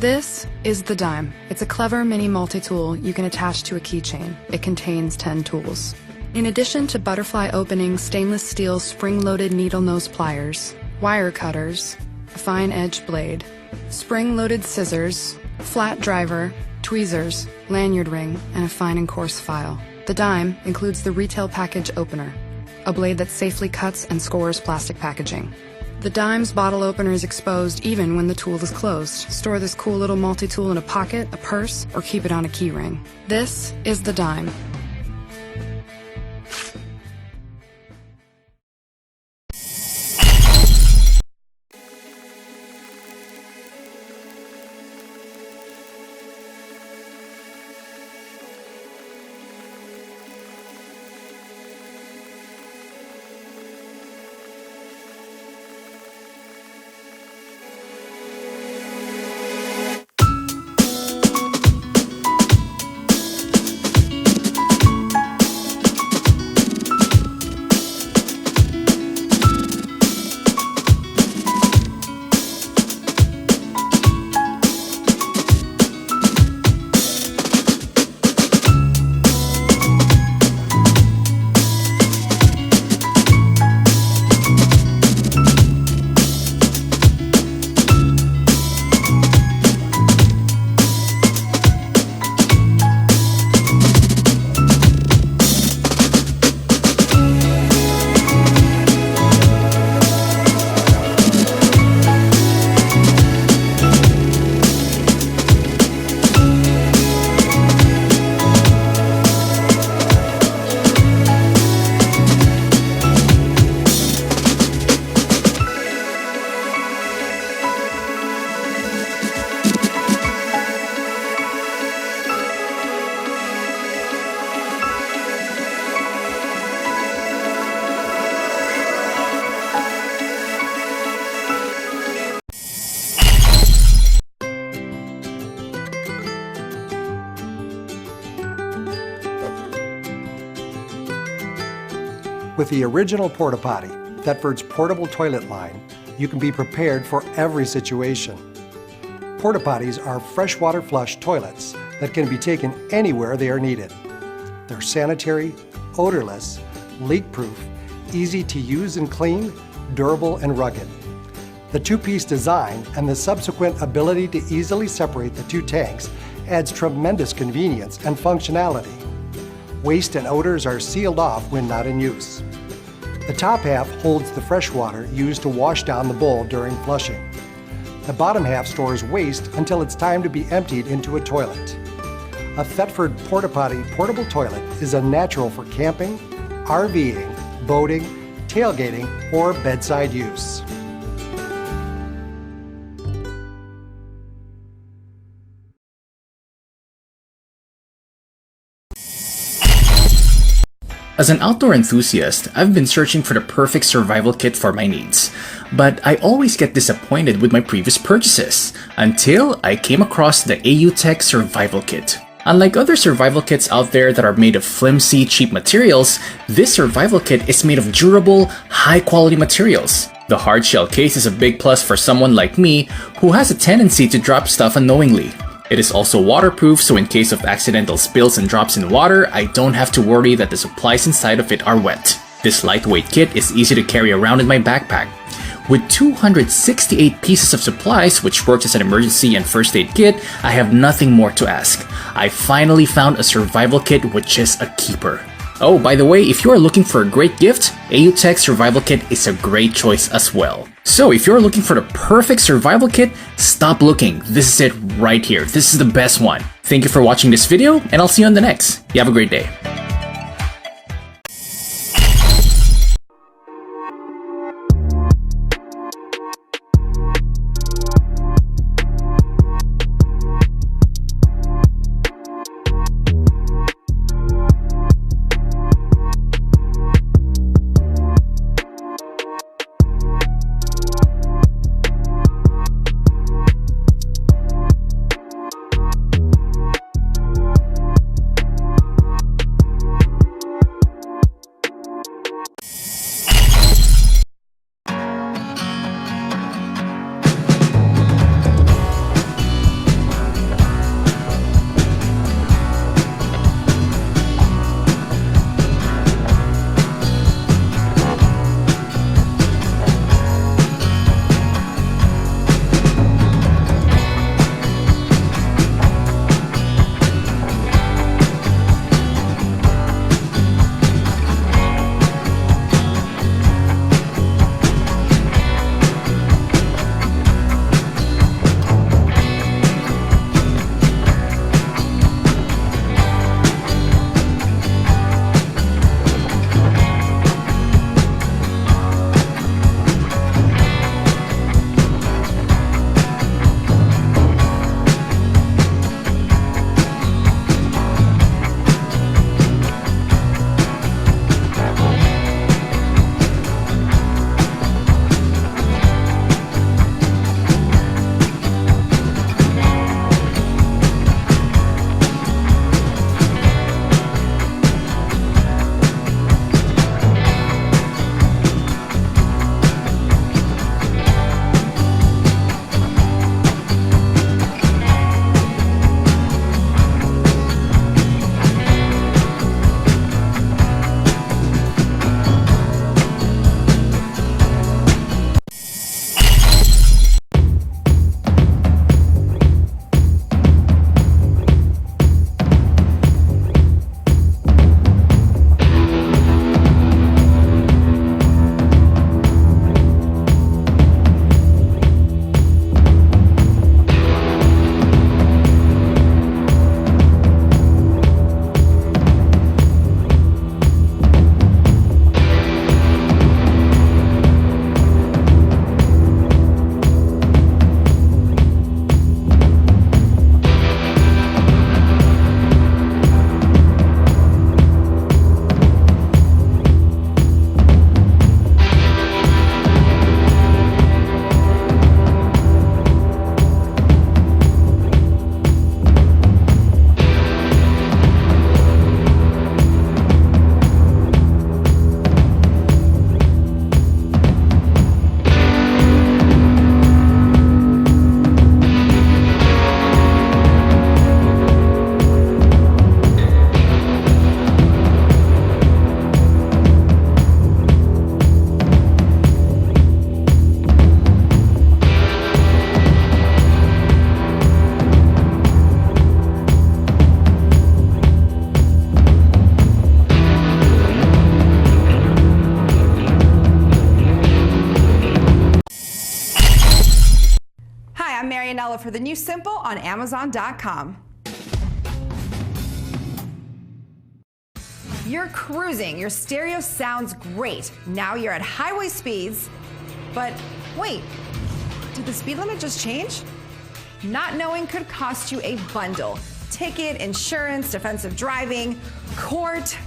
This is the dime. It's a clever mini multi-tool you can attach to a keychain. It contains 10 tools. In addition to butterfly opening stainless steel spring-loaded needle nose pliers, wire cutters, a fine edge blade, spring-loaded scissors, flat driver, tweezers, lanyard ring, and a fine and coarse file. The dime includes the retail package opener, a blade that safely cuts and scores plastic packaging. The dime's bottle opener is exposed even when the tool is closed. Store this cool little multi-tool in a pocket, a purse, or keep it on a key ring. This is the dime. With the original Porta Potty, Thetford's portable toilet line, you can be prepared for every situation. Porta Potties are freshwater flush toilets that can be taken anywhere they are needed. They're sanitary, odorless, leak-proof, easy to use and clean, durable and rugged. The two-piece design and the subsequent ability to easily separate the two tanks adds tremendous convenience and functionality. Waste and odors are sealed off when not in use. The top half holds the fresh water used to wash down the bowl during flushing. The bottom half stores waste until it's time to be emptied into a toilet. A Thetford Porta Potty portable toilet is a natural for camping, RVing, boating, tailgating, or bedside use. As an outdoor enthusiast, I've been searching for the perfect survival kit for my needs. But I always get disappointed with my previous purchases, until I came across the AUTech Survival Kit. Unlike other survival kits out there that are made of flimsy, cheap materials, this survival kit is made of durable, high-quality materials. The hard shell case is a big plus for someone like me who has a tendency to drop stuff unknowingly. It is also waterproof, so in case of accidental spills and drops in water, I don't have to worry that the supplies inside of it are wet. This lightweight kit is easy to carry around in my backpack. With 268 pieces of supplies, which works as an emergency and first aid kit, I have nothing more to ask. I finally found a survival kit which is a keeper. Oh, by the way, if you are looking for a great gift, AUTech Survival Kit is a great choice as well. So if you're looking for the perfect survival kit, stop looking. This is it right here. This is the best one. Thank you for watching this video, and I'll see you on the next. You have a great day. $1 for the new Simple on Amazon.com. You're cruising, your stereo sounds great. Now you're at highway speeds, but wait, did the speed limit just change? Not knowing could cost you a bundle. Ticket, insurance, defensive driving, court.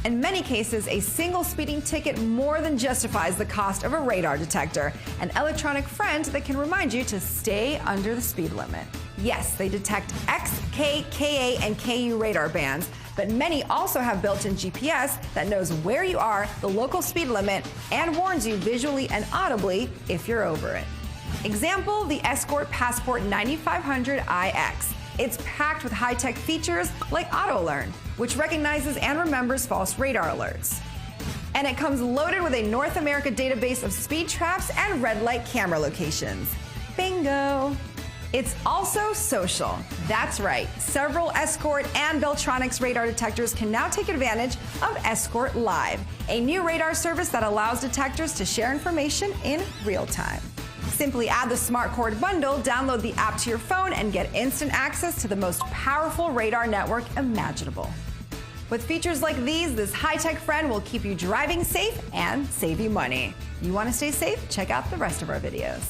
In many cases, a single speeding ticket more than justifies the cost of a radar detector, an electronic friend that can remind you to stay under the speed limit. Yes, they detect X, K, KA, and KU radar bands, but many also have built-in GPS that knows where you are, the local speed limit, and warns you visually and audibly if you're over it. Example, the Escort Passport 9500iX. It's packed with high-tech features like Auto Learn, which recognizes and remembers false radar alerts. And it comes loaded with a North America database of speed traps and red light camera locations. Bingo! It's also social. That's right. Several Escort and Beltronics radar detectors can now take advantage of Escort Live, a new radar service that allows detectors to share information in real time. Simply add the SmartCord bundle, download the app to your phone, and get instant access to the most powerful radar network imaginable. With features like these, this high-tech friend will keep you driving safe and save you money. You want to stay safe? Check out the rest of our videos.